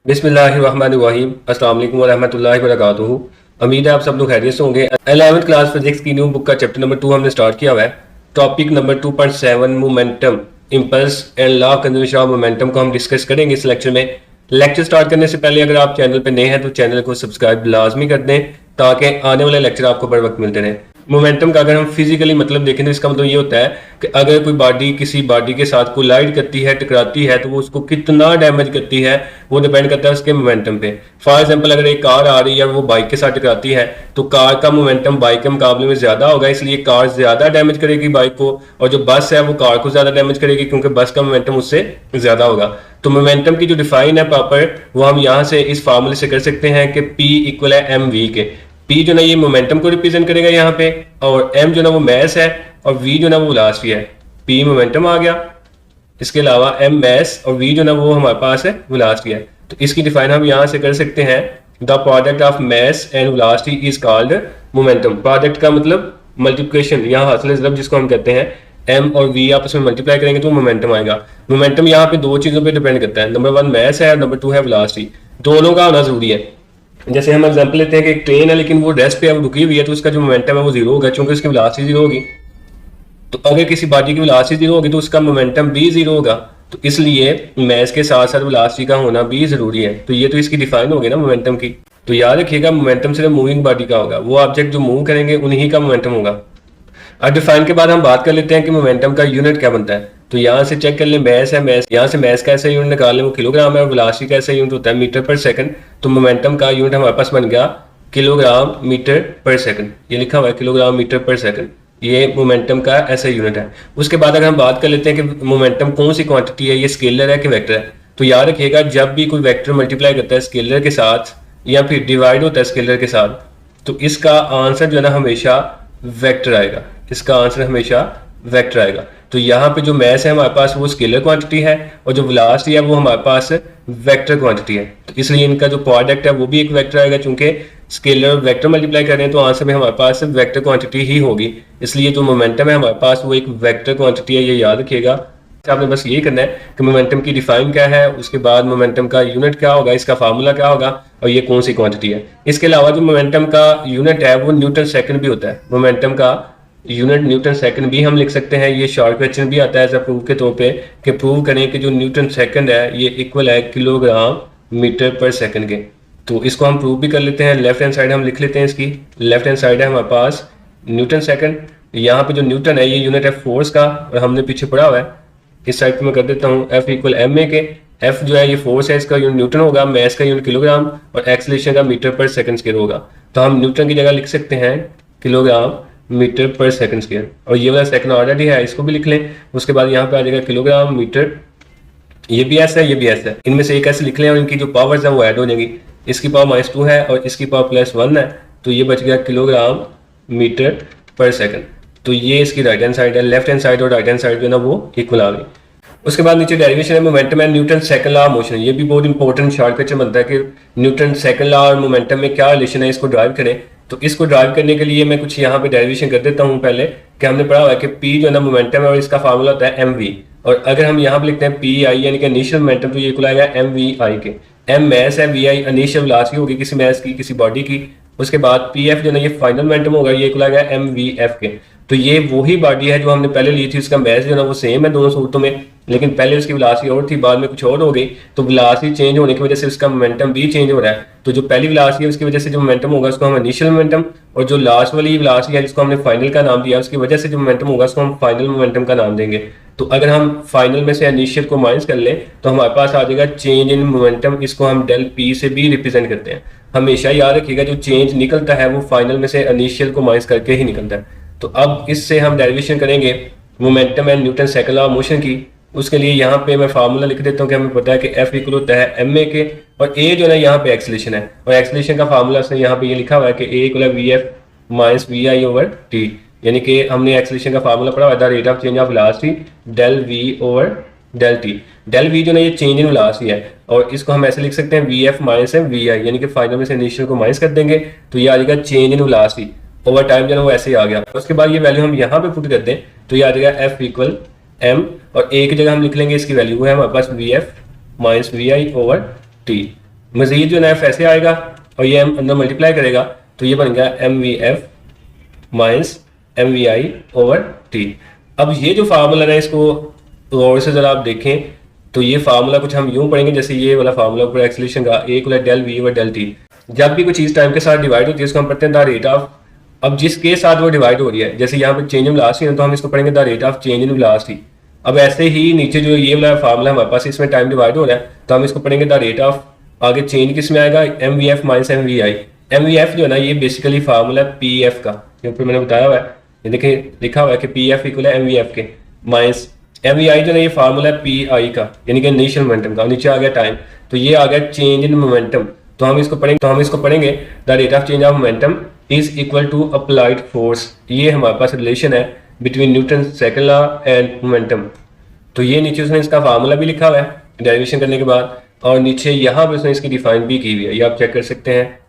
बिस्मिल्लाहिर्रहमानिर्रहीम। अस्सलाम वालेकुम वरहमतुल्लाहि वबरकातुहू। उम्मीद है आप सब लोग खैरियत से होंगे। 11वीं क्लास फिजिक्स की न्यू बुक का चैप्टर नंबर 2 हमने स्टार्ट किया हुआ है। Topic number 2.7 momentum, impulse and law of conservation of momentum को हम डिस्कस करेंगे इस लेक्चर में। लेक्चर स्टार्ट करने से पहले अगर आप चैनल पर नए हैं तो चैनल को सब्सक्राइब लाजमी कर दें ताकि आने वाले लेक्चर आपको बर वक्त मिलते रहें। मोमेंटम का अगर हम फिजिकली मतलब देखें तो इसका मतलब ये होता है कि अगर कोई बॉडी किसी बॉडी के साथ कोलाइड करती है, टकराती है, तो वो उसको कितना डैमेज करती है वो डिपेंड करता है उसके मोमेंटम पे। फॉर एग्जांपल अगर एक कार आ रही है और वो बाइक के साथ टकराती है तो कार का मोमेंटम बाइक के मुकाबले में ज्यादा होगा, इसलिए कार ज्यादा डैमेज करेगी बाइक को, और जो बस है वो कार को ज्यादा डैमेज करेगी क्योंकि बस का मोमेंटम उससे ज्यादा होगा। तो मोमेंटम की जो डिफाइन है प्रॉपर वो हम यहाँ से इस फार्मूले से कर सकते हैं कि P इक्वल है एम वी के। P जो ना ये मोमेंटम को रिप्रेजेंट करेगा यहाँ पे, और M जो ना वो मैस है, और V जो ना वो वेलोसिटी है। P मोमेंटम आ गया, इसके अलावा M मैस और V जो ना वो हमारे पास है वेलोसिटी है। तो इसकी डिफाइन हम यहाँ से कर सकते हैं, the product of mass and velocity is called momentum. Product का मतलब मल्टीप्लिकेशन, यहाँ हासिल ज़रब जिसको हम कहते हैं, M और V आपस में मल्टीप्लाई करेंगे तो मोमेंटम आएगा। मोमेंटम यहाँ पे दो चीज़ों पे डिपेंड करता है, नंबर 1 मैस है और नंबर 2 है वेलोसिटी। दोनों का होना जरूरी है। जैसे हम एग्जांपल लेते हैं कि एक ट्रेन है लेकिन वो रेस्ट पे अब रुकी हुई है, तो उसका जो मोमेंटम है वो जीरो होगा क्योंकि उसकी वेलोसिटी जीरो होगी। तो अगर किसी बॉडी की वेलोसिटी जीरो होगी तो उसका मोमेंटम भी जीरो होगा। तो इसलिए मैस के साथ साथ वेलोसिटी का होना भी जरूरी है। तो ये तो इसकी डिफाइन होगी ना मोमेंटम की। तो याद रखिएगा मोमेंटम सिर्फ मूविंग बॉडी का होगा, वो ऑब्जेक्ट जो मूव करेंगे उन्हीं का मोमेंटम होगा। अब डिफाइन के बाद हम बात कर लेते हैं कि मोमेंटम का यूनिट क्या बनता है। तो यहाँ से चेक कर लें, मैस है, मैस यहाँ से मैस का ऐसा यूनिट निकाल लें वो किलोग्राम है, और वेलोसिटी का ऐसा यूनिट होता है मीटर पर सेकंड। तो मोमेंटम का यूनिट हमारे पास बन गया किलोग्राम मीटर पर सेकंड। ये लिखा हुआ है किलोग्राम मीटर पर सेकंड, ये मोमेंटम का ऐसा यूनिट है। उसके बाद अगर हम बात कर लेते हैं कि मोमेंटम कौन सी क्वांटिटी है, ये स्केलर है कि वेक्टर है। तो याद रखिएगा जब भी कोई वेक्टर मल्टीप्लाई करता है स्केलर के साथ या फिर डिवाइड होता है स्केलर के साथ, तो इसका आंसर जो है ना हमेशा वेक्टर आएगा। इसका आंसर हमेशा वेक्टर आएगा। तो यहाँ पे जो मैस है हमारे पास वो स्केलर क्वांटिटी है, और जो वेलोसिटी है वो हमारे पास वेक्टर क्वांटिटी है। तो इसलिए इनका जो प्रोडक्ट है वो भी एक वेक्टर आएगा, चूंकि स्केलर और वेक्टर मल्टीप्लाई कर रहे हैं तो आंसर में हमारे पास वेक्टर क्वांटिटी ही होगी। इसलिए जो मोमेंटम है हमारे पास वो एक वेक्टर क्वांटिटी है, ये याद रखिएगा। आपने बस यही करना है कि मोमेंटम की डिफाइन क्या है, उसके बाद मोमेंटम का यूनिट क्या होगा, इसका फार्मूला क्या होगा, और ये कौन सी क्वांटिटी है। इसके अलावा जो मोमेंटम का यूनिट है वो न्यूटन सेकंड भी होता है। मोमेंटम का यूनिट न्यूटन सेकंड भी हम लिख सकते हैं। ये शॉर्ट क्वेश्चन भी आता है एज अ प्रूफ के तौर पे कि प्रूव करें कि जो न्यूटन सेकंड है ये इक्वल है किलोग्राम मीटर पर सेकंड के। तो इसको हम प्रूव भी कर लेते हैं। लेफ्ट हैंड साइड हम लिख लेते हैं, इसकी लेफ्ट हैंड साइड है हमारे पास न्यूटन सेकंड। यहाँ पे जो न्यूटन है ये यूनिट है फोर्स का, और हमने पीछे पढ़ा हुआ है। इस साइड पे मैं कर देता हूँ F इक्वल एम ए के। F जो है ये फोर्स है, इसका यूनिट न्यूटन होगा, मैस का यूनिट किलोग्राम, और एक्सेलरेशन का मीटर पर सेकंड स्क्वायर होगा। तो हम न्यूटन की जगह लिख सकते हैं किलोग्राम मीटर पर सेकंड स्क्वायर, और ये वाला सेकंड ऑलरेडी है इसको भी लिख लें। उसके बाद यहाँ पे आ जाएगा किलोग्राम मीटर, ये भी ऐसा है ये भी ऐसा है, इनमें से एक ऐसे लिख लें और इनकी जो पावर्स है वो ऐड हो जाएंगी। इसकी पावर -2 है और इसकी पावर +1 है, तो ये बच गया किलोग्राम मीटर पर सेकंड। तो ये इसकी राइट हैंड साइड है। लेफ्ट हैंड साइड और राइट हैंड साइड जो है ना वो इक्वल आ गई। उसके बाद नीचे डेरिवेशन है momentum and Newton second law of motion. ये भी बहुत इंपॉर्टेंट शॉर्ट क्वेश्चन बनता है कि न्यूटन सेकंड लॉ और मोमेंटम में क्या रिलेशन है, इसको ड्राइव करें। तो इसको ड्राइव करने के लिए मैं कुछ यहाँ पे डेरिवेशन कर देता हूँ पहले, कि हमने पढ़ा हुआ है कि P जो है ना मोमेंटम है और इसका फार्मूला होता है mv, और अगर हम यहाँ पे लिखते हैं पी आई यानी कि इनिशियल मोमेंटम, तो ये इक्वल आएगा mvi के। m मैस है, vi इनिशियल वेलोसिटी होगी किसी मैस की, किसी बॉडी की। उसके बाद pf जो है ना ये फाइनल मोमेंटम होगा, ये इक्वल आएगा mvf के। तो ये वही बॉडी है जो हमने पहले ली थी, उसका मैस जो है ना वो सेम है दोनों सूरतों में, लेकिन पहले उसकी वेलोसिटी और थी, बाद में कुछ और हो गई। तो वेलोसिटी चेंज होने की वजह से उसका मोमेंटम भी चेंज हो रहा है। तो जो पहली वेलोसिटी है उसकी वजह से जो मोमेंटम होगा उसको हम इनिशियल मोमेंटम, और जो लास्ट वाली वेलोसिटी है जिसको हमने फाइनल का नाम दिया उसकी वजह से जो मोमेंटम होगा उसको हम फाइनल मोमेंटम का नाम देंगे। तो अगर हम फाइनल में से इनिशियल को माइनस कर लें तो हमारे पास आ जाएगा चेंज इन मोमेंटम, इसको हम डेल पी से भी रिप्रेजेंट करते हैं। हमेशा याद रखिएगा जो चेंज निकलता है वो फाइनल में से इनिशियल को माइनस करके ही निकलता है। तो अब इससे हम डेरिवेशन करेंगे momentum and Newton second law of motion की। उसके लिए यहाँ पे मैं फार्मूला लिख देता हूँ कि हमें पता है कि F इक्वल होता है एम ए के, और A जो है यहाँ पे एक्सेलरेशन है, और एक्सेलरेशन का फार्मूला से यहाँ पे ये लिखा हुआ है कि A इक्वल है VF minus VI over T, यानी कि हमने एक्सेलरेशन का फार्मूला पढ़ा हुआ था, rate of change of velocity del V over del T। Del V जो है ये चेंज इन वेलोसिटी है, और इसको हम ऐसे लिख सकते हैं VF माइनस है VI, यानी कि फाइनल में से इनिशियल को माइनस कर देंगे तो ये आ जाएगा change in velocity over time जो है वो ऐसे ही आ गया। उसके बाद ये वैल्यू हम यहाँ पे पुट कर दें तो ये आ जाएगा F इक्वल m, और A की जगह हम लिख लेंगे इसकी वैल्यू है हमारे पास VF minus VI over T। मजीद जो है एफ ऐसे आएगा और ये अंदर मल्टीप्लाई करेगा तो ये बन गया M V F minus M V I over T. अब ये जो फार्मूला है इसको गौर से जरा आप देखें तो ये फार्मूला कुछ हम यूं पढ़ेंगे जैसे ये वाला फार्मूला ऊपर एक्सेलरेशन का एक वाला del V over del T. जब भी कोई चीज़ टाइम के साथ डिवाइड होती है इसको हम पढ़ते हैं द रेट ऑफ, अब जिसके साथ वो डिवाइड हो रही है, जैसे यहाँ पे चेंज इन वेलोसिटी है तो हम इसको पढ़ेंगे the rate of change in velocity. अब ऐसे ही नीचे जो ये वाला फार्मूला हमारे पास इसमें टाइम डिवाइड हो रहा है तो हम इसको पढ़ेंगे द रेट ऑफ, आगे चेंज किस में आएगा M V F minus M V I. M V F जो है ना ये बेसिकली फार्मूला है पी एफ का, ये ऊपर मैंने बताया हुआ है, ये देखिए लिखा हुआ है कि पी एफ इक्वल है एम वी एफ के माइनस एम वी आई जो है ये फार्मूला है पी आई का, यानी कि इनिशियल मोमेंटम का, नीचे आ गया टाइम तो ये आ गया चेंज इन मोमेंटम। तो हम इसको पढ़ेंगे the rate of change of momentum is equal to applied force. ये हमारे पास रिलेशन है between Newton second law and momentum. तो ये नीचे उसने इसका फार्मूला भी लिखा हुआ है डेरिवेशन करने के बाद, और नीचे यहाँ पे उसने इसकी डिफाइन भी की हुई है, ये आप चेक कर सकते हैं।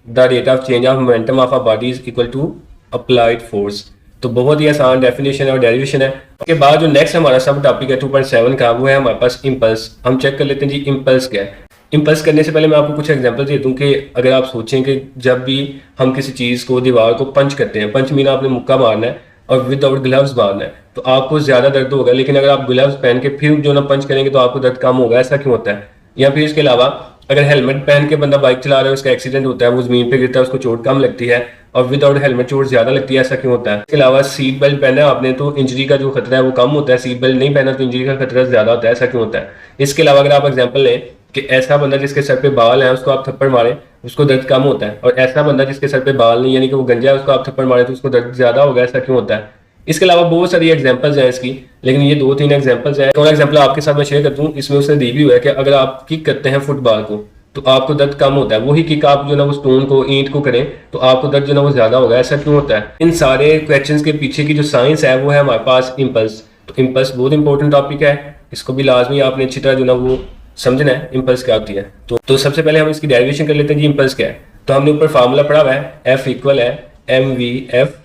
The rate of change of momentum of a body is equal to applied force. तो बहुत ही आसान डेफिनेशन और डेरिवेशन है। उसके बाद जो नेक्स्ट हमारा सब टॉपिक है 2.7 का, वो है हमारे पास इम्पल्स। हम चेक कर लेते हैं जी इम्पल्स क्या है। इम्पल्स करने से पहले मैं आपको कुछ एग्जांपल दे दूं कि अगर आप सोचें कि जब भी हम किसी चीज़ को दीवार को पंच करते हैं, पंच मीन आपने मुक्का मारना है और विदाउट ग्लव्स मारना है तो आपको ज़्यादा दर्द होगा, लेकिन अगर आप ग्लव्स पहन के फिर जो ना पंच करेंगे तो आपको दर्द कम होगा। ऐसा क्यों होता है? या फिर इसके अलावा अगर हेलमेट पहन के बंदा बाइक चला रहा है, उसका एक्सीडेंट होता है, वो जमीन पे गिरता है, उसको चोट कम लगती है, और विदाउट हेलमेट चोट ज्यादा लगती है। ऐसा क्यों होता है? इसके अलावा सीट बेल्ट पहना है आपने तो इंजरी का जो खतरा है वो कम होता है, सीट बेल्ट नहीं पहना तो इंजरी का खतरा ज्यादा होता है। ऐसा क्यों होता है? इसके अलावा अगर आप एग्जाम्पल लें कि ऐसा बंदा जिसके सर पे बाल है उसको आप थप्पड़ मारे उसको दर्द कम होता है, और ऐसा बंदा जिसके सर पे बाल नहीं यानी कि वो गंजा है उसको आप थप्पड़ मारे तो उसको दर्द ज्यादा होगा। ऐसा क्यों होता है? इसके अलावा बहुत सारी एग्जांपल्स हैं इसकी, लेकिन ये 2-3 एग्जांपल्स हैं। और एग्जांपल आपके साथ मैं शेयर करता हूँ, इसमें उसने दी भी हुआ है कि अगर आप किक करते हैं फुटबॉल को तो आपको दर्द कम होता है, वही किक आप जो ना वो स्टोन को ईंट को करें तो आपको दर्द जो ना वो ज्यादा होगा। ऐसा क्यों होता है? इन सारे क्वेश्चंस के पीछे की जो साइंस है वो है हमारे पास इम्पल्स। तो इम्पल्स बहुत इंपॉर्टेंट टॉपिक है, इसको भी लाजमी आपने अच्छी तरह जो ना वो समझना है इम्पल्स क्या होती है। तो सबसे पहले हम इसकी डेरिवेशन कर लेते हैं जी इम्पल्स क्या है। तो हमने ऊपर फार्मूला पढ़ा हुआ है, एफ इक्वल है M V F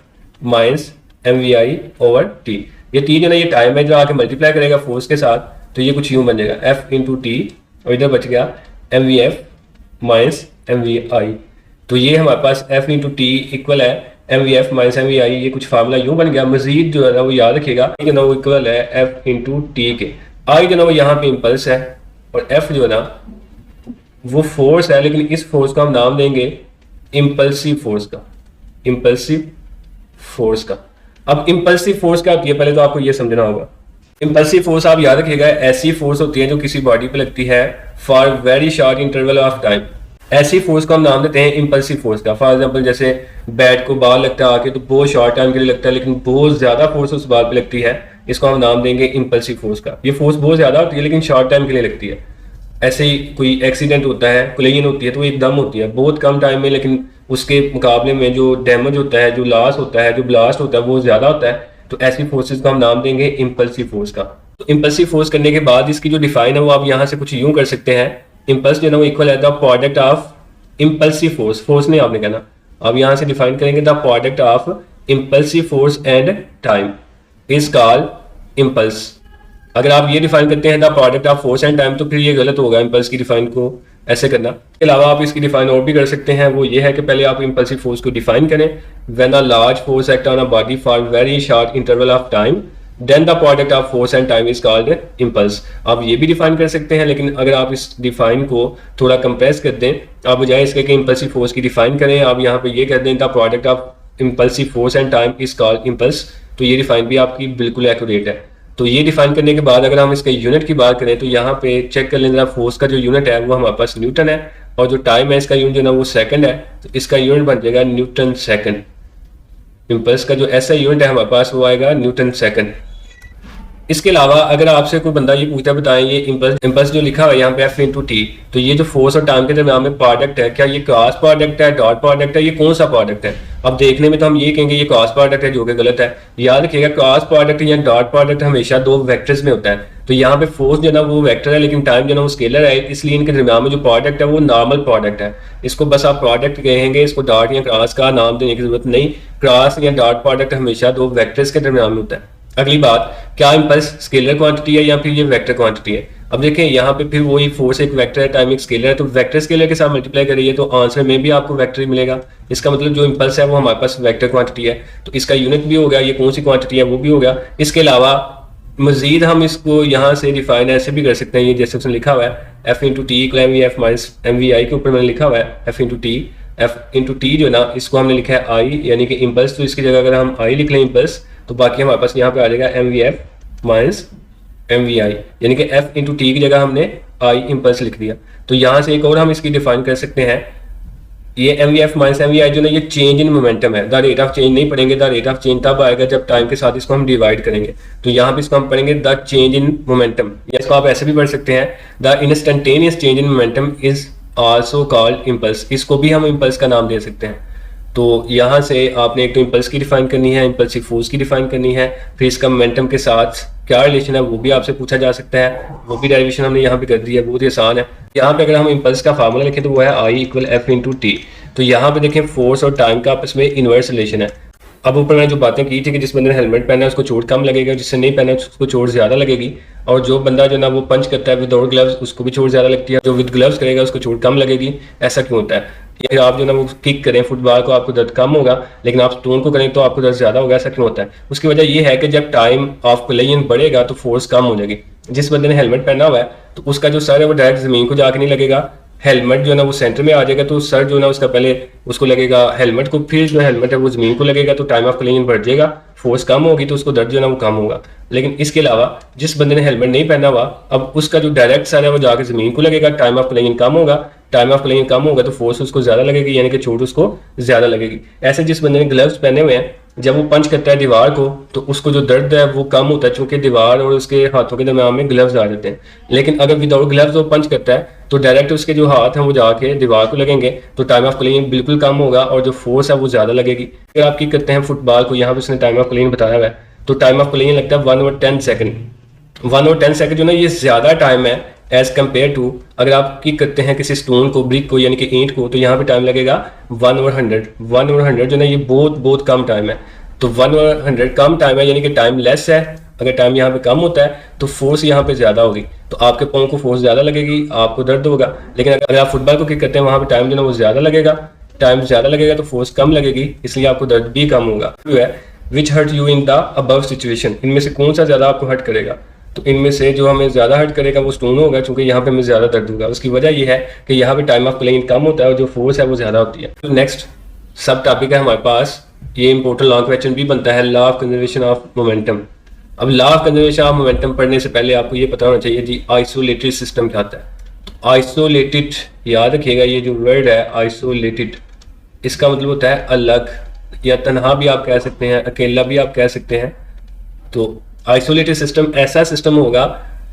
minus M V I over T. ये टी जो ना ये टाइम है जो आके मल्टीप्लाई करेगा फोर्स के साथ, तो ये कुछ यूं बन जाएगा एफ इंटू टी, और इधर बच गया M V F minus M V I. तो ये हमारे पास एफ इंटू टी इक्वल है M V F minus M V I. ये कुछ फार्मूला यूं बन गया। मजीद जो है ना वो याद रखिएगा जो ना वो इक्वल है एफ इंटू टी के। आई जो ना वो यहाँ पे इम्पल्स है और एफ जो है ना वो फोर्स है, लेकिन इस फोर्स को हम नाम देंगे इम्पल्सिव फोर्स का, इम्पल्सिव फोर्स का। अब इम्पल्सिव फोर्स क्या होती है पहले तो आपको ये समझना होगा। इम्पल्सिव फोर्स आप याद रखिएगा ऐसी फोर्स होती है जो किसी बॉडी पे लगती है for very short interval of time. ऐसी फोर्स को हम नाम देते हैं इम्पल्सिव फोर्स का। फॉर एग्जांपल जैसे बैट को बाल लगता है आके तो बहुत शॉर्ट टाइम के लिए लगता है, लेकिन बहुत ज्यादा फोर्स उस बाल पे लगती है, इसको हम नाम देंगे इम्पल्सिव फोर्स का। ये फोर्स बहुत ज्यादा होती है लेकिन शॉर्ट टाइम के लिए लगती है। ऐसे ही कोई एक्सीडेंट होता है, कोलिजन होती है तो वो एकदम होती है बहुत कम टाइम में, लेकिन उसके मुकाबले में जो डैमेज होता है, जो लॉस होता है, जो ब्लास्ट होता है वो ज्यादा होता है। तो ऐसी फोर्सेस को हम नाम देंगे इम्पल्सिव फोर्स का। तो इम्पल्सिव फोर्स करने के बाद इसकी जो डिफाइन है वो आप यहाँ से कुछ यूं कर सकते हैं, इम्पल्स जो है वो इक्वल है the product of impulsive force, force नहीं आपने कहना, आप यहाँ से डिफाइन करेंगे the product of impulsive force and time is called impulse. अगर आप ये डिफाइन करते हैं the product of force and time तो फिर ये गलत होगा इम्पल्स की डिफाइन को ऐसे करना। इसके अलावा आप इसकी डिफाइन और भी कर सकते हैं, वो ये है कि पहले आप इम्पल्सिव फोर्स को डिफाइन करें when a large force act on a body for very short interval of time then the product of force and time is called impulse. आप ये भी डिफाइन कर सकते हैं, लेकिन अगर आप इस डिफाइन को थोड़ा कंप्रेस कर दें, आप बजाय इसके कि इम्पल्सिव फोर्स की डिफाइन करें आप यहाँ पे ये कर दें the product of impulsive force and time is called impulse, तो ये डिफाइन भी आपकी बिल्कुल एक्यूरेट है। तो ये डिफाइन करने के बाद अगर हम इसके यूनिट की बात करें तो यहाँ पे चेक कर लेना, फोर्स का जो यूनिट है वो हमारे पास न्यूटन है, और जो टाइम है इसका यूनिट जो ना वो सेकंड है, तो इसका यूनिट बन जाएगा न्यूटन सेकंड। इम्पल्स का जो ऐसा यूनिट है हमारे पास वो आएगा न्यूटन सेकंड। इसके अलावा अगर आपसे कोई बंदा ये पूछता बताएं ये इम्पल्स जो लिखा हुआ है यहाँ पे एफ इंटू टी, तो ये जो फोर्स और टाइम के दरमियान में प्रोडक्ट है, क्या ये क्रॉस प्रोडक्ट है, डॉट प्रोडक्ट है, ये कौन सा प्रोडक्ट है? अब देखने में तो हम ये कहेंगे ये क्रॉस प्रोडक्ट है, जो कि गलत है। याद रखिएगा क्रॉस प्रोडक्ट या डॉट प्रोडक्ट हमेशा दो वेक्टर्स में होता है। तो यहाँ पे फोर्स जो ना वो वेक्टर है लेकिन टाइम जो ना वो स्केलर है, इसलिए इनके दरमियान में जो प्रोडक्ट है वो नॉर्मल प्रोडक्ट है। इसको बस आप प्रोडक्ट कहेंगे, इसको डॉट या क्रॉस का नाम देने की जरूरत नहीं। क्रॉस या डॉट प्रोडक्ट हमेशा दो वेक्टर्स के दरमियान में होता है। अगली बात, क्या इम्पल्स स्केलर क्वांटिटी है या फिर ये वेक्टर क्वांटिटी है? अब देखें यहाँ पे फिर वही फोर्स एक वेक्टर है, टाइम एक स्केलर है, तो वेक्टर स्केलर के साथ मल्टीप्लाई करिए तो आंसर में भी आपको वेक्टर ही मिलेगा। इसका मतलब जो इंपल्स है वो हमारे पास वेक्टर क्वांटिटी है, तो इसका यूनिट भी हो गया, ये कौन सी क्वांटिटी है वो भी हो गया। इसके अलावा मजीद हम इसको यहाँ से डिफाइन ऐसे भी कर सकते हैं, ये जैसे उसने लिखा हुआ है F into T equal M V F minus M V I के ऊपर मैंने लिखा हुआ है एफ इंटू टी जो ना इसको हमने लिखा है आई, यानी कि इम्पल्स, तो इसकी जगह अगर हम आई लिख लें इम्पल्स तो बाकी हमारे पास यहाँ पे आ जाएगा M V F minus M V I, यानी कि एफ इंटू टी की जगह हमने आई इम्पल्स लिख दिया। तो यहाँ से एक और हम इसकी डिफाइन कर सकते हैं, ये M V F minus M V I जो ना ये चेंज इन मोमेंटम है, द रेट ऑफ चेंज नहीं पढ़ेंगे, द रेट ऑफ चेंज तब आएगा जब टाइम के साथ इसको हम डिवाइड करेंगे। तो यहाँ पे इसको हम पढ़ेंगे द चेंज इन मोमेंटम, या इसको आप ऐसे भी पढ़ सकते हैं the instantaneous change in momentum is also called impulse, इसको भी हम इम्पल्स का नाम दे सकते हैं। तो यहाँ से आपने एक तो इम्पल्स की डिफाइन करनी है, इम्पल्सिव फोर्स की डिफाइन करनी है, फिर इसका मोमेंटम के साथ क्या रिलेशन है वो भी आपसे पूछा जा सकता है, वो भी डेरिवेशन हमने यहाँ पे कर दी है, बहुत ही आसान है। यहाँ पे अगर हम इम्पल्स का फार्मूला लिखें तो वो है I equal F into T. तो यहाँ पे देखें फोर्स और टाइम का आपस में इनवर्स रिलेशन है। अब ऊपर मैंने जो बातें की थी कि जिस बंदे ने हेलमेट पहना है उसको चोट कम लगेगा, जिससे नहीं पहना है उसको चोट ज्यादा लगेगी, और जो बंदा जो ना वो पंच करता है विदाउट ग्लव्स उसको भी चोट ज्यादा लगती है, जो विद ग्लव्स करेगा उसको चोट कम लगेगी। ऐसा क्यों होता है? या आप जो ना वो किक करें फुटबॉल को आपको दर्द कम होगा, लेकिन आप स्टोन को करें तो आपको दर्द ज्यादा होगा, ऐसा क्यों होता है? उसकी वजह ये है कि जब टाइम ऑफ प्लेइंग बढ़ेगा तो फोर्स कम हो जाएगी। जिस बंदे ने हेलमेट पहना हुआ है तो उसका जो सर है वो डायरेक्ट जमीन को जाके नहीं लगेगा, हेलमेट जो है ना वो सेंटर में आ जाएगा, तो सर जो है ना उसका पहले उसको लगेगा हेलमेट को, फिर जो हेलमेट है वो जमीन को लगेगा, तो टाइम ऑफ क्लिंग बढ़ जाएगा, फोर्स कम होगी तो उसको दर्द जो है ना वो कम होगा। लेकिन इसके अलावा जिस बंदे ने हेलमेट नहीं पहना हुआ, अब उसका जो डायरेक्ट सर है वो जाकर जमीन को लगेगा, टाइम ऑफ क्लिंग कम होगा, टाइम ऑफ क्लिंग कम होगा तो फोर्स उसको ज्यादा लगेगी, यानी कि चोट उसको ज्यादा लगेगी। ऐसे जिस बंदे ने ग्लव्स पहने हुए हैं जब वो पंच करता है दीवार को तो उसको जो दर्द है वो कम होता है, चूंकि दीवार और उसके हाथों के दरमियान में ग्लव्स आ जाते हैं। लेकिन अगर विदाउट ग्लव्स वो पंच करता है तो डायरेक्ट उसके जो हाथ हैं वो जाके दीवार को लगेंगे, तो टाइम ऑफ क्लीन बिल्कुल कम होगा और जो फोर्स है वो ज्यादा लगेगी। अगर आप की करते हैं फुटबॉल को, यहाँ पे उसने टाइम ऑफ क्लीन बताया हुआ है, तो टाइम ऑफ क्लीन लगता है 1 और 10 सेकंड। 1 और 10 सेकंड जो ना ये ज्यादा टाइम है एज कम्पेयर टू अगर आप की करते हैं किसी स्टोन को, ब्रिक को, यानी कि ईंट को, तो यहाँ पे टाइम लगेगा 1 और 100। 1 और 100 जो ना ये बहुत बहुत कम टाइम है। तो 1 और 100 कम टाइम है, यानी कि टाइम लेस है। अगर टाइम यहाँ पे कम होता है तो फोर्स यहाँ पे ज्यादा होगी, तो आपके पाँव को फोर्स ज्यादा लगेगी, आपको दर्द होगा। लेकिन अगर आप फुटबॉल को किक करते हैं वहां पे टाइम जो ना वो ज्यादा लगेगा, टाइम ज्यादा लगेगा तो फोर्स कम लगेगी, इसलिए आपको दर्द भी कम होगा। Which hurt you in the above situation, इनमें से कौन सा ज्यादा आपको हर्ट करेगा? तो इनमें से जो हमें ज्यादा हर्ट करेगा वो स्टोन होगा, क्योंकि यहाँ पे हमें ज्यादा दर्द होगा। उसकी वजह यह है कि यहाँ पे टाइम ऑफ प्लेइंग कम होता है और जो फोर्स है वो ज्यादा होती है। तो नेक्स्ट सब टॉपिक है हमारे पास, ये इंपॉर्टेंट लॉन्ग क्वेश्चन भी बनता है, law of conservation of momentum. अब law of conservation of momentum पढ़ने से पहले आपको ये पता होना चाहिए जी आइसोलेटेड सिस्टम क्या होता है। तो आइसोलेटेड याद रखिएगा, ये जो वर्ड है आइसोलेटेड, इसका मतलब होता है अलग, या तन्हा भी आप कह सकते हैं, अकेला भी आप कह सकते हैं। तो आइसोलेटेड सिस्टम ऐसा सिस्टम होगा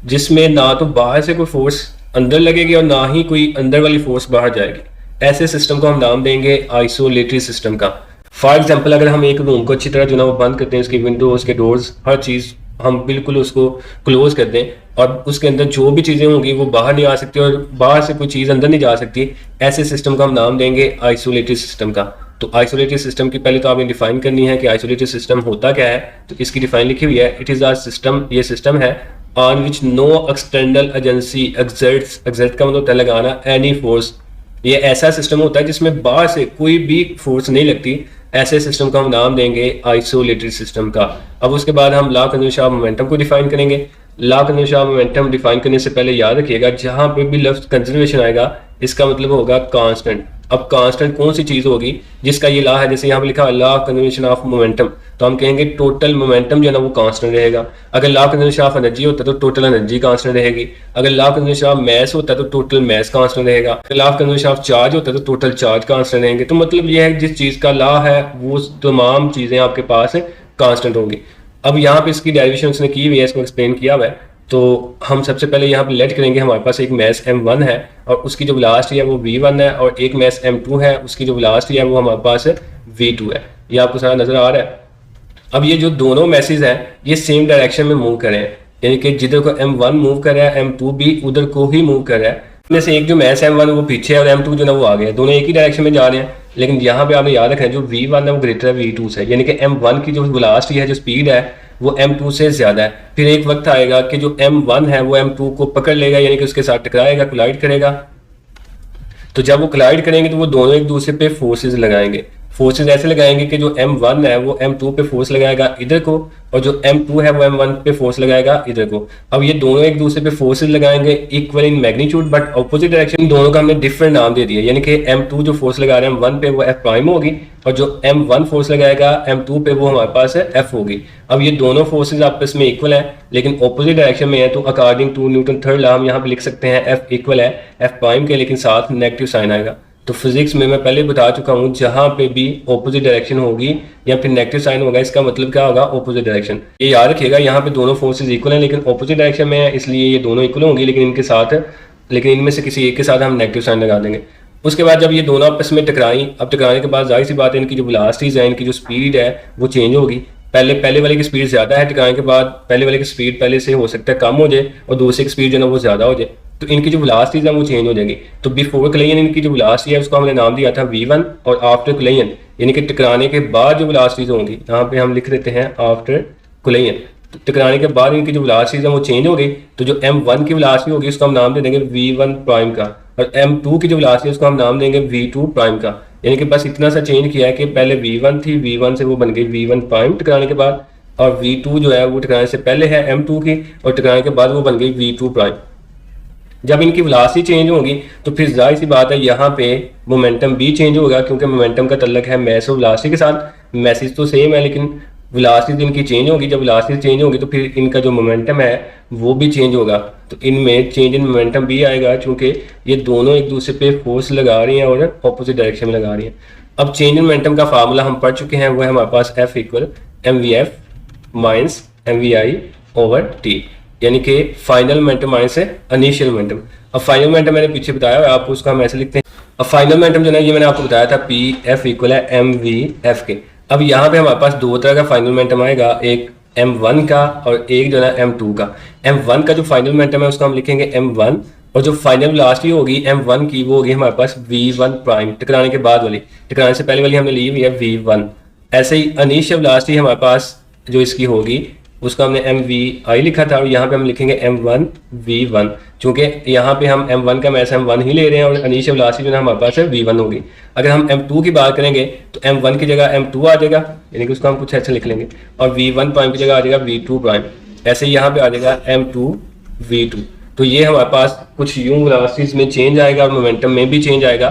जिसमें ना तो बाहर से कोई फोर्स अंदर लगेगी और ना ही कोई अंदर वाली फोर्स बाहर जाएगी। ऐसे सिस्टम को हम नाम देंगे आइसोलेटेड सिस्टम का। फॉर एग्जाम्पल अगर हम एक रूम को अच्छी तरह जो ना वो बंद करते हैं, उसकी विंडो, उसके डोर्स, हर चीज हम बिल्कुल उसको क्लोज कर दें और उसके अंदर जो भी चीजें होंगी वो बाहर नहीं आ सकती और बाहर से कोई चीज अंदर नहीं जा सकती, ऐसे सिस्टम का हम नाम देंगे आइसोलेटेड सिस्टम का। तो आइसोलेटेड सिस्टम की पहले तो आपने डिफाइन करनी है कि आइसोलेटेड सिस्टम होता क्या है। तो इसकी डिफाइन लिखी हुई है, इट इज अ सिस्टम, ये सिस्टम है on which no external agency exerts, exert का मतलब होता है लगाना, एनी फोर्स, ये ऐसा सिस्टम होता है जिसमें बाहर से कोई भी फोर्स नहीं लगती, ऐसे सिस्टम का हम नाम देंगे आइसोलेटेड सिस्टम का। अब उसके बाद हम लॉ कंजर्वेशन ऑफ मोमेंटम को डिफाइन करेंगे। Law conservation of momentum define करने से पहले याद रखिएगा जहां पे भी लफ्ज कंजर्वेशन आएगा इसका मतलब होगा कांस्टेंट। अब कांस्टेंट कौन सी चीज होगी जिसका ये लॉ है, जैसे यहाँ पे लिखा है law of conservation of momentum, तो हम कहेंगे टोटल मोमेंटम जो है ना वो कांस्टेंट रहेगा। अगर law of conservation of energy होता है तो टोटल एनर्जी कांस्टेंट रहेगी। अगर law of conservation of mass होता है तो टोटल मैस कांस्टेंट रहेगा। अगर law of conservation of charge होता है तो टोटल चार्ज कांस्टेंट रहेंगे। तो मतलब ये है जिस चीज का लॉ है वो तमाम चीजें आपके पास कांस्टेंट होंगी। अब यहाँ पे इसकी डेरिवेशन उसने की हुई है, इसको एक्सप्लेन किया हुआ है। तो हम सबसे पहले यहाँ पे लेट करेंगे, हमारे पास एक मैस m1 है और उसकी जो वेलोसिटी है वो v1 है, और एक मैस m2 है उसकी जो वेलोसिटी है वो हमारे पास v2 है। ये आपको सारा नजर आ रहा है। अब ये जो दोनों मैसेज हैं ये सेम डायरेक्शन में मूव कर रहे हैं, यानी कि जिधर को m1 मूव कर रहा है m2 भी उधर को ही मूव कर रहा है। इनमें से एक जो मैस m1 वो पीछे है और m2 जो ना वो आगे है, दोनों एक ही डायरेक्शन में जा रहे हैं। लेकिन यहाँ पे आपने याद रखना है जो v1 है वो ग्रेटर है v2 से, यानी कि m1 की जो वेलोसिटी है, जो स्पीड है वो M2 से ज़्यादा है। फिर एक वक्त आएगा कि जो M1 है वो M2 को पकड़ लेगा, यानी कि उसके साथ टकराएगा, कोलाइड करेगा। तो जब वो कोलाइड करेंगे तो वो दोनों एक दूसरे पे फोर्सेस लगाएंगे। फोर्सेस ऐसे लगाएंगे कि जो M1 है वो M2 पे फोर्स लगाएगा इधर को, और जो M2 है वो M1 पे फोर्स लगाएगा इधर को। अब ये दोनों एक दूसरे पे फोर्सेस लगाएंगे equal in magnitude but opposite direction. दोनों का हमने डिफरेंट नाम दे दिया, यानी कि M2 जो फोर्स लगा रहे हैं M1 पे वो F प्राइम होगी, और जो M1 फोर्स लगाएगा M2 पे वो हमारे पास है F होगी। अब ये दोनों फोर्सेज आपस में इक्वल है लेकिन ऑपोजिट डायरेक्शन में है, तो according to Newton third law हम यहाँ पे लिख सकते हैं F इक्वल है F प्राइम के, लेकिन साथ नेगेटिव साइन आएगा। तो फिजिक्स में मैं पहले बता चुका हूँ, जहां पे भी ऑपोजिट डायरेक्शन होगी या फिर नेगेटिव साइन होगा, इसका मतलब क्या होगा, ऑपोजिट डायरेक्शन। ये याद रखिएगा, यहाँ पे दोनों फोर्सेज इक्वल हैं लेकिन ऑपोजिट डायरेक्शन में है, इसलिए ये दोनों इक्वल होंगी, लेकिन इनमें से किसी एक के साथ हम नेगेटिव साइन लगा देंगे। उसके बाद जब ये दोनों आपस में टकराई, अब टकराने के बाद जाहिर सी बात है इनकी जो वेलोसिटीज है, इनकी जो स्पीड है वो चेंज होगी। पहले वाले की स्पीड ज़्यादा है, टकराने के बाद पहले वाले की स्पीड पहले से हो सकता है कम हो जाए और दूसरे की स्पीड जो है वो ज़्यादा हो जाए, तो इनकी जो वेलोसिटीज है वो चेंज हो जाएगी। तो बिफोर कोलिजन इनकी जो वेलोसिटी है उसको हमने नाम दिया था v1, और आफ्टर कोलिजन यानी कि टकराने के बाद जो वेलोसिटीज होंगी, यहाँ पे हम लिख देते हैं आफ्टर कोलिजन। तो टकराने के बाद इनकी जो वेलोसिटीज है वो चेंज हो गई, तो जो m1 की वेलोसिटी होगी उसको हम नाम दे देंगे v1 प्राइम का, और m2 की जो वेलोसिटी है उसको हम नाम देंगे v2 प्राइम का। यानी कि बस इतना सा चेंज किया है कि पहले v1 थी, v1 से वो बन गई v1 प्राइम टकराने के बाद, और v2 जो है वो टकराने से पहले है m2 की, और टकराने के बाद वो बन गई v2 प्राइम। जब इनकी वेलोसिटी चेंज होगी तो फिर जाहिर सी बात है यहाँ पे मोमेंटम भी चेंज होगा, क्योंकि मोमेंटम का तल्लक है मैस और वेलोसिटी के साथ। मैसेज तो सेम है लेकिन वेलोसिटी इनकी चेंज होगी। जब वेलोसिटी चेंज होगी तो फिर इनका जो मोमेंटम है वो भी चेंज होगा, तो इनमें चेंज इन मोमेंटम भी आएगा, क्योंकि ये दोनों एक दूसरे पे फोर्स लगा रही हैं और ऑपोजिट डायरेक्शन में लगा रही हैं। अब चेंज इन मोमेंटम का फार्मूला हम पढ़ चुके हैं, वो है हमारे पास F equal mvf minus mvi over T, यानी कि final momentum minus initial momentum. अब फाइनल मोमेंटम मैंने पीछे बताया है आपको, उसका हम ऐसे लिखते हैं। अब फाइनल मोमेंटम जो है ये मैंने आपको बताया था Pf इक्वल है mvf के। अब यहाँ पे हमारे पास दो तरह का फाइनल मोमेंटम आएगा, एक m1 का और एक जो है m2 का। m1 का जो फाइनल मोमेंटम है उसको हम लिखेंगे m1, और जो फाइनल वेलोसिटी होगी m1 की वो होगी हमारे पास v1 प्राइम, टकराने के बाद वाली, टकराने से पहले वाली हमने ली हुई है v1। ऐसे ही इनिशियल वेलोसिटी हमारे पास जो इसकी होगी उसका हमने mvi लिखा था, और यहाँ पे हम लिखेंगे m1 v1, चूंकि यहाँ पे हम m1 का मैस m1 ही ले रहे हैं और इनिशियल वेलोसिटी जो है हमारे पास है v1 होगी। अगर हम m2 की बात करेंगे तो m1 की जगह m2 आ जाएगा, यानी कि उसको हम कुछ ऐसे लिख लेंगे, और v1 प्राइम की जगह आ जाएगा v2 प्राइम। ऐसे ही यहाँ पे आ जाएगा m2 v2। तो ये हमारे पास कुछ यूं वेलोसिटीज में चेंज आएगा और मोमेंटम में भी चेंज आएगा।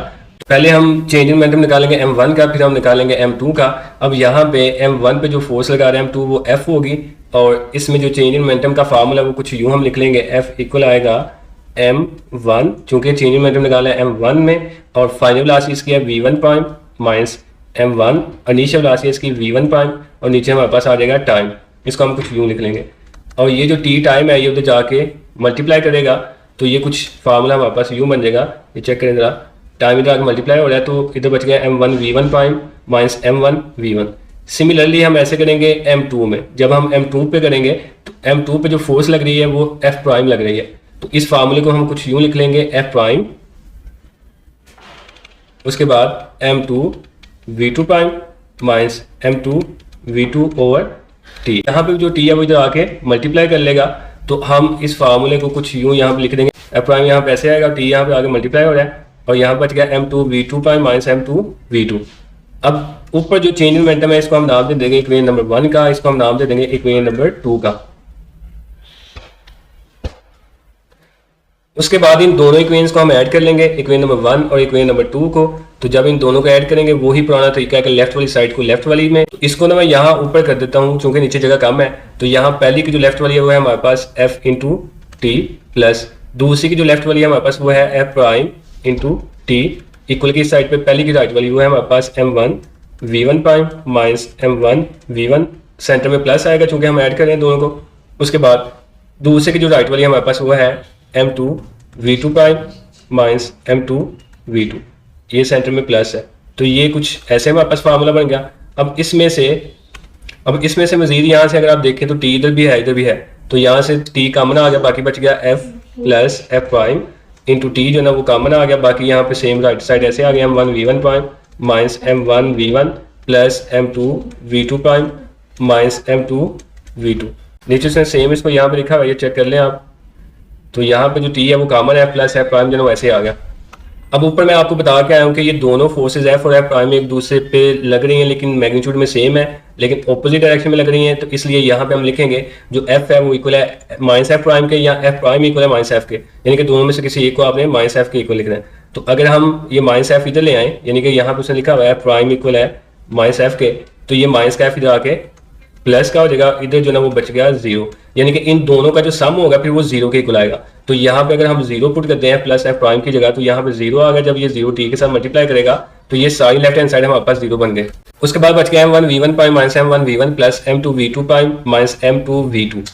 पहले हम चेंज इन मोमेंटम निकालेंगे m1 का, फिर हम निकालेंगे m2 का। अब यहाँ पे m1 पे जो फोर्स लगा रहे हैं m2 वो F होगी, और इसमें जो चेंज इन मोमेंटम का फार्मूला वो कुछ यूं हम लिख लेंगे, F इक्वल आएगा m1, चूंकि चेंज इन मोमेंटम निकाला है m1 में, और फाइनल वेलोसिटी इसकी है v1 prime minus m1, initial velocity इसकी v1 प्राइम, और नीचे हमारे पास आ जाएगा टाइम, इसको हम कुछ यूं लिख लेंगे। और ये जो t टाइम है ये उधर जाके मल्टीप्लाई करेगा, तो ये कुछ फार्मूला हमारे पास यूं बन जाएगा, ये चेक करें जरा, टाइम इधर आके मल्टीप्लाई हो रहा है तो इधर बच गया m1 v1 prime minus m1 v1। Similarly हम ऐसे करेंगे m2 में, जब हम m2 पे करेंगे तो m2 पे जो फोर्स लग रही है वो f प्राइम लग रही है, तो इस फार्मूले को हम कुछ यूं लिख लेंगे f प्राइम, उसके बाद m2 v2 prime minus m2 v2 over t। यहाँ पे जो t है वो इधर आके मल्टीप्लाई कर लेगा, तो हम इस फार्मूले को कुछ यूं यहाँ पे लिख देंगे, f प्राइम यहाँ पे ऐसे आएगा, t यहाँ पे आगे मल्टीप्लाई हो रहा है, और यहाँ बच गया m2 v2 prime minus m2 v2। अब ऊपर जो चेंज इन मोमेंटम है इसको हम नाम दे देंगे इक्वेशन नंबर 1 का, इसको हम नाम दे देंगे इक्वेशन नंबर 2 का। उसके बाद इन दोनों इक्वेशंस को हम ऐड कर लेंगे, इक्वेशन नंबर 1 और इक्वेशन नंबर 2 को। तो जब इन दोनों को ऐड करेंगे वही पुराना तरीका है कि लेफ्ट वाली साइड को लेफ्ट वाली में, तो इसको ना मैं यहाँ ऊपर कर देता हूँ क्योंकि नीचे जगह कम है। तो यहाँ पहली की जो लेफ्ट वाली है वो है हमारे पास f इंटू टी, प्लस दूसरी की जो लेफ्ट वाली है हमारे पास वो है f prime into T, equal की साइड पे पहली की राइट वाली वो है हमारे पास m1 v1 prime minus m1 v1, centre में प्लस आएगा चूंकि हम ऐड कर रहे हैं दोनों को। उसके बाद दूसरे की जो राइट वाली हमारे पास वो है m2 v2 prime minus m2 v2, ये सेंटर में प्लस है। तो ये कुछ ऐसे हमारे पास फार्मूला बन गया। अब इसमें से मजीद यहाँ से अगर आप देखें तो t इधर भी है इधर भी है, तो यहाँ से t कॉमन आ गया, बाकी बच गया f plus f prime into T जो ना वो कॉमन आ गया, बाकी यहाँ पे सेम राइट साइड ऐसे आ गया m1 v1 prime minus m1 v1 plus m2 v2 prime minus m2 v2। नीचे से सेम इसको यहाँ पे लिखा हुआ है, ये चेक कर लें आप। तो यहाँ पे जो t है वो कॉमन है, प्लस एफ प्राइम जो वैसे आ गया। अब ऊपर मैं आपको बता के आया हूँ कि ये दोनों फोर्सेज एफ और एफ प्राइम एक दूसरे पे लग रही हैं, लेकिन मैग्नीट्यूड में सेम है, लेकिन ऑपोजिट डायरेक्शन में लग रही हैं। तो इसलिए यहाँ पे हम लिखेंगे जो एफ है वो इक्वल है माइनस एफ प्राइम के, या एफ प्राइम इक्वल है माइनस एफ के, यानी कि दोनों में से किसी एक को आपने माइनस एफ के इक्वल लिखना है। तो अगर हम ये माइनस एफ इधर ले आए, यानी कि यहाँ पे उसने लिखा हुआ है प्राइम इक्वल है माइनस एफ के, तो ये माइनस का एफ इधर आके प्लस का हो जाएगा, इधर जो ना वो बच गया जीरो, यानी कि इन दोनों का जो सम होगा फिर वो जीरो के इक्वल आएगा। तो यहाँ पे अगर हम जीरो पुट करते हैं प्लस एफ प्राइम की जगह, तो यहाँ पे जीरो आ गया। जब ये जीरो टी के साथ मल्टीप्लाई करेगा तो ये सारी लेफ्ट हैंड साइड हमारे पास जीरो बन गए। उसके बाद बच गया m1 v1 prime minus m1 v1 plus m2 v2 prime minus m2 v2।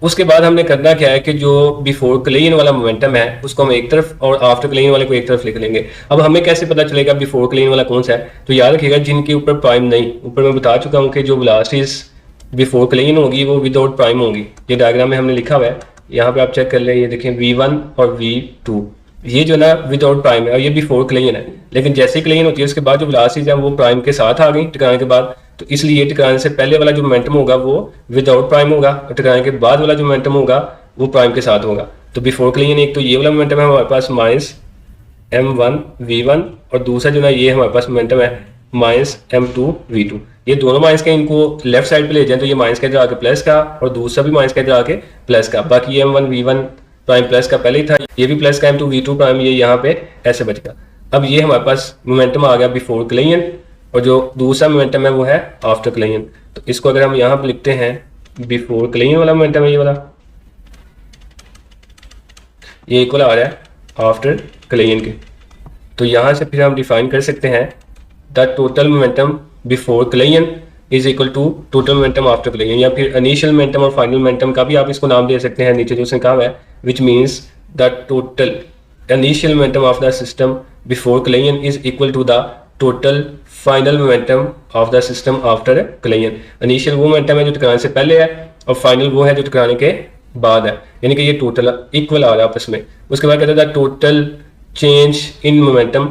उसके बाद हमने करना क्या है कि जो बिफोर क्लेन वाला मोमेंटम है उसको हम एक तरफ और आफ्टर क्लेन वाले को एक तरफ लिख लेंगे। अब हमें कैसे पता चलेगा बिफोर क्लेन वाला कौन सा है? तो याद रखिएगा जिनके ऊपर प्राइम नहीं, ऊपर मैं बता चुका हूँ कि जो वेलोसिटीज बिफोर क्लेन होगी वो विदाउट प्राइम होगी। ये डायग्राम में हमने लिखा हुआ है, यहाँ पे आप चेक कर लें, ये देखें v1 और v2, ये जो ना विदाउट प्राइम है और ये बिफोर क्लेन है। लेकिन जैसे ही क्लेन होती है उसके बाद जो वेलोसिटीज है वो प्राइम के साथ आ गई टकराने के बाद, तो इसलिए टकराने से पहले वाला जो मोमेंटम होगा वो विदाउट प्राइम होगा और टकराने के बाद वाला जो मोमेंटम होगा वो प्राइम के साथ होगा। तो बिफोर क्लेन एक तो ये वाला मोमेंटम है हमारे पास माइनस m1 v1, और दूसरा जो ना ये हमारे पास मोमेंटम है माइनस m2 v2। ये दोनों माइनस के इनको लेफ्ट साइड पे ले जाए तो ये माइनस का इधर आके प्लस का और दूसरा भी माइनस का इधर आके प्लस का। बाकी ये m1 v1 प्राइम प्लस का पहले ही था, ये भी प्लस का m2 v2 प्राइम ये यहाँ पे ऐसे बच गया। अब ये हमारे पास मोमेंटम आ गया बिफोर क्लेन, और जो दूसरा मोमेंटम है वो है आफ्टर क्लेन। तो इसको अगर हम यहाँ पे लिखते हैं बिफोर क्लेन वाला मोमेंटम है ये वाला, ये इक्वल आ रहा है आफ्टर क्लेन के। तो यहाँ से फिर हम डिफाइन कर सकते हैं the total momentum before collision is equal to total momentum after collision, या फिर इनिशियल मोमेंटम और फाइनल मोमेंटम का भी आप इसको नाम दे सकते हैं, नीचे जो उसने कहा है, which means the total initial momentum of the system before collision is equal to the total final momentum of the system after collision. Initial वो मोमेंटम है जो टकराने से पहले है और फाइनल वो है जो टकराने के बाद है, यानी कि ये टोटल इक्वल आ रहा है आपस में। उसके बाद कहते हैं the total change in momentum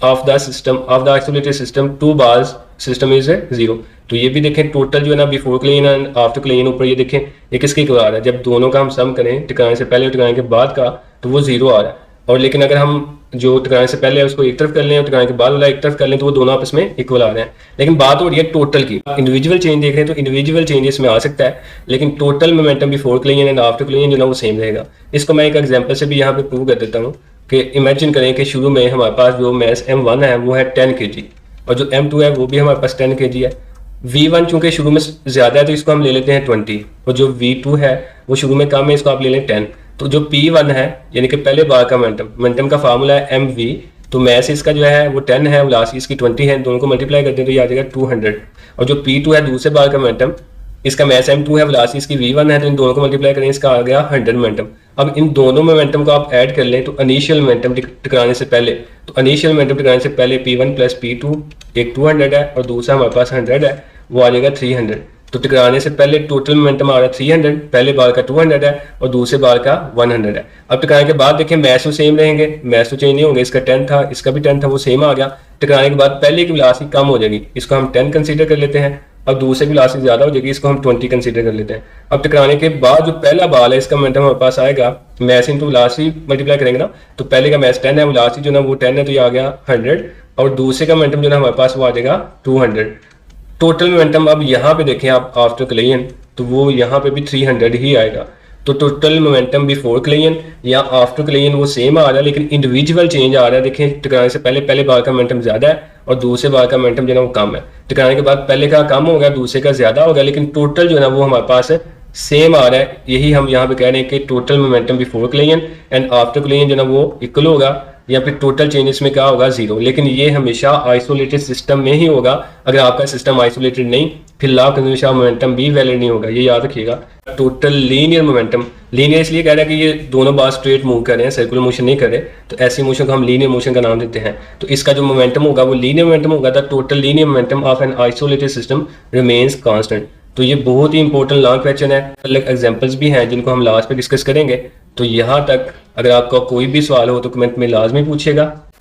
of the system of the isolated system two bars system is zero. तो ये भी देखें टोटल जो है ना before collision and after collision, ऊपर ये देखें ये किसके इक्वल आ रहा है? जब दोनों का हम सम करें टकराने से पहले और टकराने के बाद का तो वो जीरो आ रहा है। और लेकिन अगर हम जो टकराने से पहले है उसको एक तरफ कर लें और टकराने के बाद वाला एक तरफ कर लें तो वो दोनों आपस में इक्वल आ रहे हैं। लेकिन बात हो रही है टोटल की। इंडिविजुअल चेंज देख रहे हैं तो इंडिविजुअल चेंजेस में आ सकता है, लेकिन total momentum before collision and after collision जो ना वो सेम रहेगा। इसको मैं एक एग्जांपल से भी यहाँ पे प्रूव कर देता हूँ कि इमेजिन करें कि शुरू में हमारे पास जो मास m1 है वो है 10 kg और जो m2 है वो भी हमारे पास 10 kg है। v1 चूंकि शुरू में ज़्यादा है तो इसको हम ले लेते हैं 20, और जो v2 है वो शुरू में कम है, इसको आप ले लें 10। तो जो p1 है यानी कि पहले बार का मोमेंटम का फार्मूला है mv, तो मैस इसका जो है वो 10 है, वेलोसिटी इसकी 20 है, दोनों को मल्टीप्लाई करते हैं तो ये आ जाएगा 200। और जो p2 है दूसरे बार का मोमेंटम, इसका मैस m2 है, वेलोसिटी इसकी v1 है, तो इन दोनों को मल्टीप्लाई करें इसका आ गया 100 मोमेंटम। अब इन दोनों मोमेंटम को आप ऐड कर लें तो इनिशियल मोमेंटम टकराने से पहले, तो इनिशियल मोमेंटम टकराने से पहले p1 प्लस p2 एक 200 है और दूसरा हमारे पास 100 है, वो आ जाएगा 300। तो टकराने से पहले टोटल मोमेंटम आ रहा है 300, पहले बार का 200 है और दूसरे बार का 100 है। अब टकराने के बाद देखें मैस तो सेम रहेंगे, मैस तो चेंज नहीं होंगे, इसका 10 था इसका भी 10 था वो सेम आ गया। टकराने के बाद पहले की वेलोसिटी कम हो जाएगी, इसको हम 10 कंसीडर कर लेते हैं, और दूसरे की वेलोसिटी ज्यादा हो जाएगी, इसको हम 20 कंसीडर कर लेते हैं। अब टकराने के बाद जो पहला बाल है इसका मोमेंटम हमारे पास आएगा, मैस इंटू वेलोसिटी मल्टीप्लाई करेंगे ना, तो पहले का मैस 10 है, वेलोसिटी जो ना वो 10 है तो ये आ गया 100, और दूसरे का मोमेंटम जो ना हमारे पास वो आ जाएगा 200। टोटल मोमेंटम अब यहाँ पे देखें आप आफ्टर क्लेन तो वो यहाँ पे भी 300 ही आएगा। तो टोटल मोमेंटम बिफोर क्लेन या आफ्टर क्लेन वो सेम आ रहा है, लेकिन इंडिविजुअल चेंज आ रहा है। देखें टकराने से पहले बार का मोमेंटम ज्यादा है और दूसरे बार का मोमेंटम जो है वो कम है। टकराने के बाद पहले का कम हो गया, दूसरे का ज्यादा हो गया, लेकिन टोटल जो है वो हमारे पास सेम आ रहा है। यही हम यहाँ पे कह रहे हैं कि total momentum before collision and after collision जो है वो इक्वल होगा, या फिर टोटल चेंजेस में क्या होगा जीरो। लेकिन ये हमेशा आइसोलेटेड सिस्टम में ही होगा, अगर आपका सिस्टम आइसोलेटेड नहीं फिर law of conservation of momentum भी वैलिड नहीं होगा, ये याद रखिएगा। टोटल लीनियर मोमेंटम, लीनियर इसलिए कह रहा है कि ये दोनों बार स्ट्रेट मूव कर रहे हैं, सर्कुलर मोशन नहीं कर रहे, तो ऐसी मोशन को हम लीनियर मोशन का नाम देते हैं। तो इसका जो मोमेंटम होगा वो लीनियर मोमेंटम होगा, the total linear momentum of an isolated system remains constant. तो ये बहुत ही इंपॉर्टेंट लॉन्ग क्वेश्चन है, अलग एग्जांपल्स भी हैं जिनको हम लास्ट पे डिस्कस करेंगे। तो यहाँ तक अगर आपका कोई भी सवाल हो तो कमेंट में लाजमी पूछिएगा।